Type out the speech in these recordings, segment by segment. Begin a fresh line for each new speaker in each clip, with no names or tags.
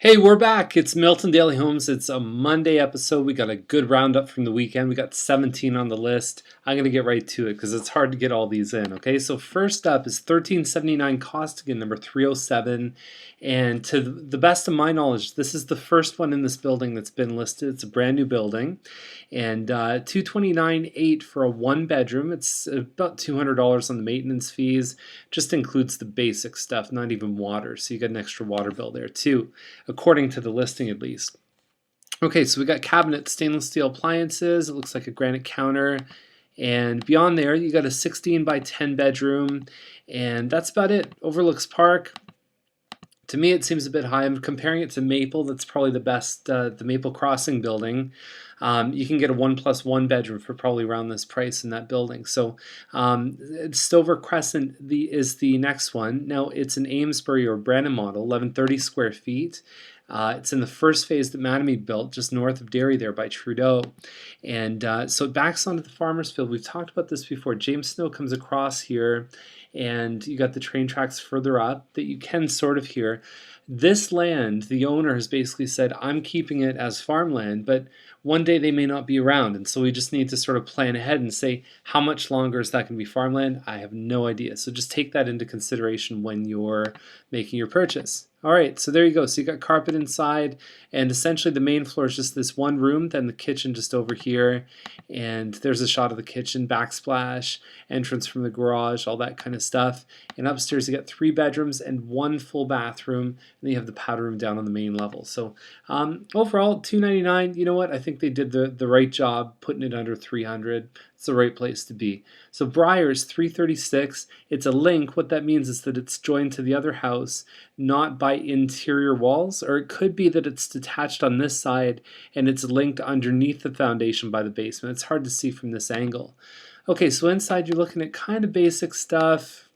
Hey, we're back. It's Milton Daily Homes. It's a Monday episode. We got a good roundup from the weekend. We got 17 on the list. I'm going to get right to it because it's hard to get all these in. Okay, so first up is 1379 Costigan, number 307. And to the best of my knowledge, this is the first one in this building that's been listed. It's a brand new building. And 229.8 for a one bedroom. It's about $200 on the maintenance fees. Just includes the basic stuff, not even water. So you got an extra water bill there too, according to the listing at least. Okay, so we got cabinet stainless steel appliances. It looks like a granite counter. And beyond there, you got a 16 by 10 bedroom. And that's about it. Overlooks park. To me, it seems a bit high. I'm comparing it to Maple. That's probably the best, the Maple Crossing building. You can get a 1+1 bedroom for probably around this price in that building. So Stover Crescent is the next one. Now, it's an Amesbury or Brandon model, 1130 square feet. It's in the first phase that Mattamy built, just north of Derry there by Trudeau. And so it backs onto the farmer's field. We've talked about this before. James Snow comes across here, and you got the train tracks further up that you can sort of hear. This land, the owner has basically said, I'm keeping it as farmland, but one day they may not be around. And so we just need to sort of plan ahead and say, how much longer is that going to be farmland? I have no idea. So just take that into consideration when you're making your purchase. All right, so there you go. So you got carpet inside, and essentially the main floor is just this one room, then the kitchen just over here, and there's a shot of the kitchen, backsplash, entrance from the garage, all that kind of stuff. And upstairs you got 3 bedrooms and 1 full bathroom, and then you have the powder room down on the main level. So overall, $299. You know what? I think they did the right job putting it under $300. It's the right place to be. So Briars, $336. It's a link. What that means is that it's joined to the other house, not by interior walls, or it could be that it's detached on this side and it's linked underneath the foundation by the basement. It's hard to see from this angle. Okay, so inside you're looking at kind of basic stuff.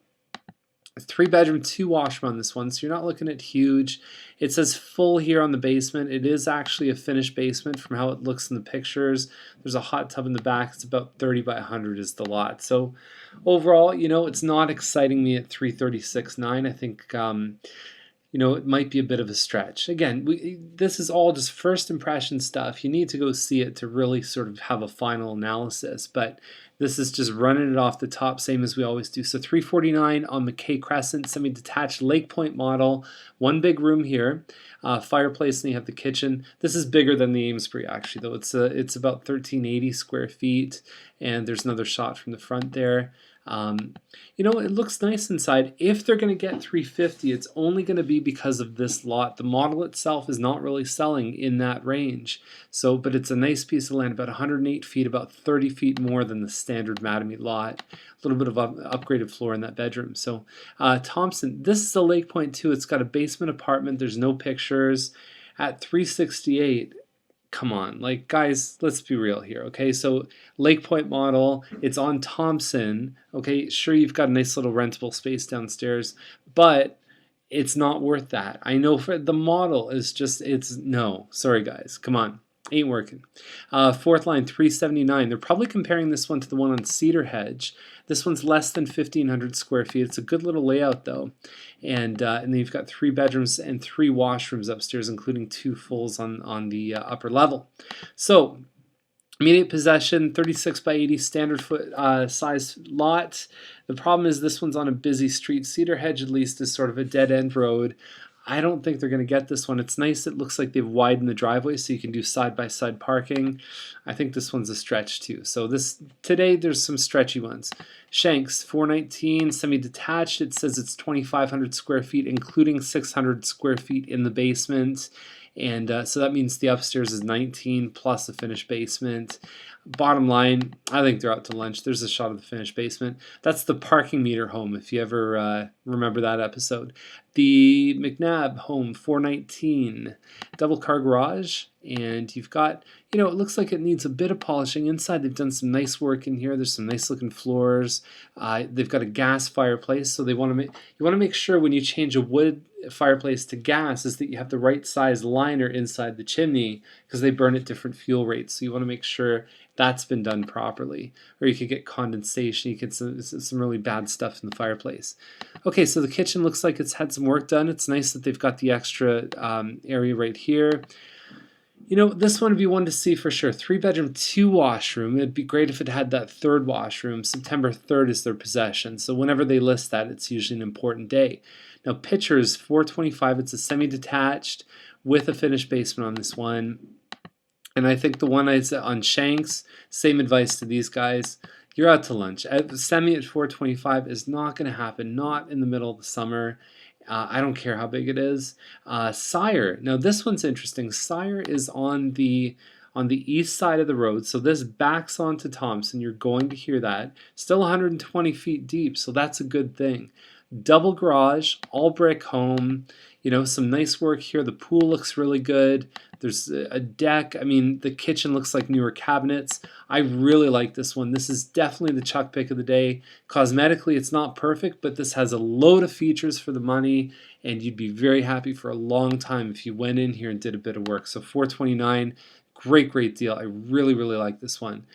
3 bedroom, 2 washroom on this one, so you're not looking at huge. It says full here on the basement. It is actually a finished basement from how it looks in the pictures. There's a hot tub in the back. It's about 30 by 100 is the lot. So overall, it's not exciting me at 336.9. I think it might be a bit of a stretch. Again, this is all just first impression stuff. You need to go see it to really sort of have a final analysis, but this is just running it off the top, same as we always do. So $349 on McKay Crescent, semi-detached Lake Point model. 1 big room here, fireplace, and you have the kitchen. This is bigger than the Amesbury, actually, though. It's about 1380 square feet, and there's another shot from the front there. It looks nice inside. If they're going to get $350, it's only going to be because of this lot. The model itself is not really selling in that range. So, but it's a nice piece of land, about 108 feet, about 30 feet more than the standard Mattamy lot. A little bit of upgraded floor in that bedroom. So, Thompson, this is a Lake Point too. It's got a basement apartment. There's no pictures. At $368. Come on, like, guys, let's be real here, okay? So Lake Point model, it's on Thompson, okay? Sure, you've got a nice little rentable space downstairs, but it's not worth that. I know for the model is just, no, sorry guys, come on. Ain't working. Fourth line, 379. They're probably comparing this one to the one on Cedar Hedge. This one's less than 1,500 square feet. It's a good little layout, though. And then you've got 3 bedrooms and 3 washrooms upstairs, including 2 fulls on the upper level. So, immediate possession, 36 by 80 standard foot size lot. The problem is this one's on a busy street. Cedar Hedge, at least, is sort of a dead-end road. I don't think they're going to get this one. It's nice. It looks like they've widened the driveway so you can do side-by-side parking. I think this one's a stretch too. So today there's some stretchy ones. Shanks, 419, semi-detached. It says it's 2,500 square feet, including 600 square feet in the basement. And so that means the upstairs is 19 plus a finished basement. Bottom line, I think they're out to lunch. There's a shot of the finished basement. That's the parking meter home, if you ever remember that episode. The McNabb home, 419, double car garage, and you've got, it looks like it needs a bit of polishing. Inside, they've done some nice work in here. There's some nice looking floors. They've got a gas fireplace, so you want to make sure when you change a wood fireplace to gas is that you have the right size liner inside the chimney because they burn at different fuel rates. So you want to make sure that's been done properly. Or you could get condensation, you get some really bad stuff in the fireplace. Okay, so the kitchen looks like it's had some work done. It's nice that they've got the extra area right here. You know, this one would be one to see for sure. 3-bedroom, 2-washroom. It'd be great if it had that 3rd washroom. September 3rd is their possession. So whenever they list that, it's usually an important day. Now, pictures, $425. It's a semi-detached with a finished basement on this one. And I think the one is on Shanks, same advice to these guys. You're out to lunch. Semi at $425 is not going to happen, not in the middle of the summer. I don't care how big it is. Sire. Now this one's interesting. Sire is on the east side of the road, so this backs onto Thompson. You're going to hear that. Still 120 feet deep, so that's a good thing. Double garage, all brick home. You know, some nice work here. The pool looks really good. There's a deck. I mean, the kitchen looks like newer cabinets. I really like this one. This is definitely the Chuck pick of the day. Cosmetically, it's not perfect, but this has a load of features for the money, and you'd be very happy for a long time if you went in here and did a bit of work. So $429. Great deal. I really like this one.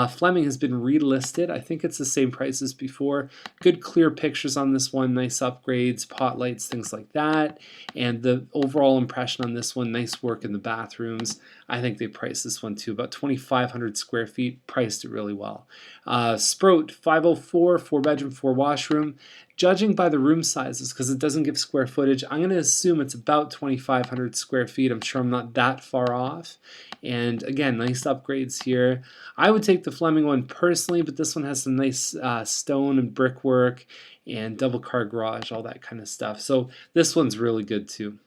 Fleming has been relisted. I think it's the same price as before. Good clear pictures on this one. Nice upgrades, pot lights, things like that. And the overall impression on this one, nice work in the bathrooms. I think they priced this one too. About 2,500 square feet. Priced it really well. Sproat, 504, 4-bedroom, 4-washroom. Judging by the room sizes, because it doesn't give square footage, I'm going to assume it's about 2,500 square feet. I'm sure I'm not that far off. And again, nice upgrades here. I would take the Fleming one personally, but this one has some nice stone and brickwork and double car garage, all that kind of stuff. So this one's really good too.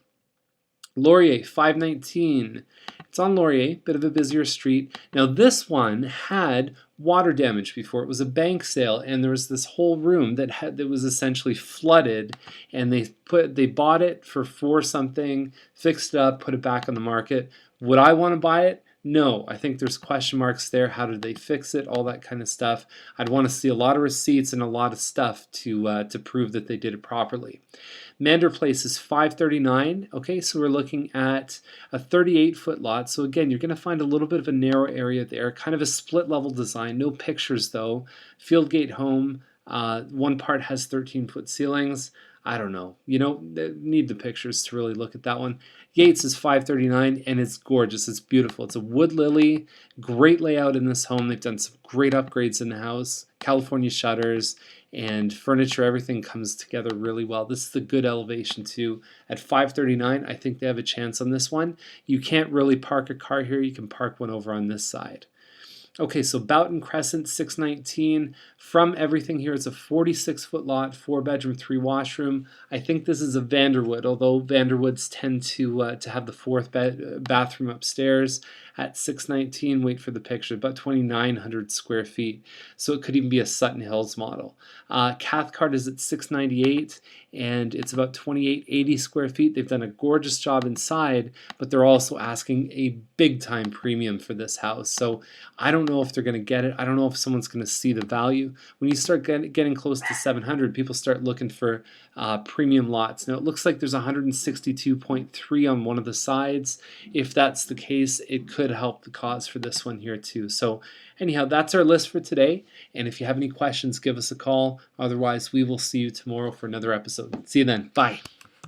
Laurier, 519. It's on Laurier, bit of a busier street. Now this one had water damage before. It was a bank sale, and there was this whole room that was essentially flooded, and they bought it for $4 something, fixed it up, put it back on the market. Would I want to buy it? No, I think there's question marks there. How did they fix it? All that kind of stuff. I'd want to see a lot of receipts and a lot of stuff to prove that they did it properly. Mander Place is $539. Okay, so we're looking at a 38-foot lot. So again, you're going to find a little bit of a narrow area there, kind of a split-level design. No pictures though. Fieldgate home. One part has 13-foot ceilings. I don't know. You know, need the pictures to really look at that one. Yates is $539, and it's gorgeous. It's beautiful. It's a wood lily. Great layout in this home. They've done some great upgrades in the house. California shutters and furniture. Everything comes together really well. This is a good elevation too. At $539, I think they have a chance on this one. You can't really park a car here. You can park one over on this side. Okay, so Boughton Crescent, $619. From everything here, it's a 46-foot lot, 4-bedroom, 3-washroom. I think this is a Vanderwood, although Vanderwoods tend to have the 4th bathroom upstairs. At $619, wait for the picture, about 2,900 square feet. So it could even be a Sutton Hills model. Cathcart is at $698, and it's about 2,880 square feet. They've done a gorgeous job inside, but they're also asking a big-time premium for this house. So I don't know if they're going to get it. I don't know if someone's going to see the value. When you start getting close to 700, people start looking for premium lots. Now it looks like there's 162.3 on one of the sides. If that's the case, it could help the cause for this one here too. So anyhow, that's our list for today. And if you have any questions, give us a call. Otherwise, we will see you tomorrow for another episode. See you then. Bye.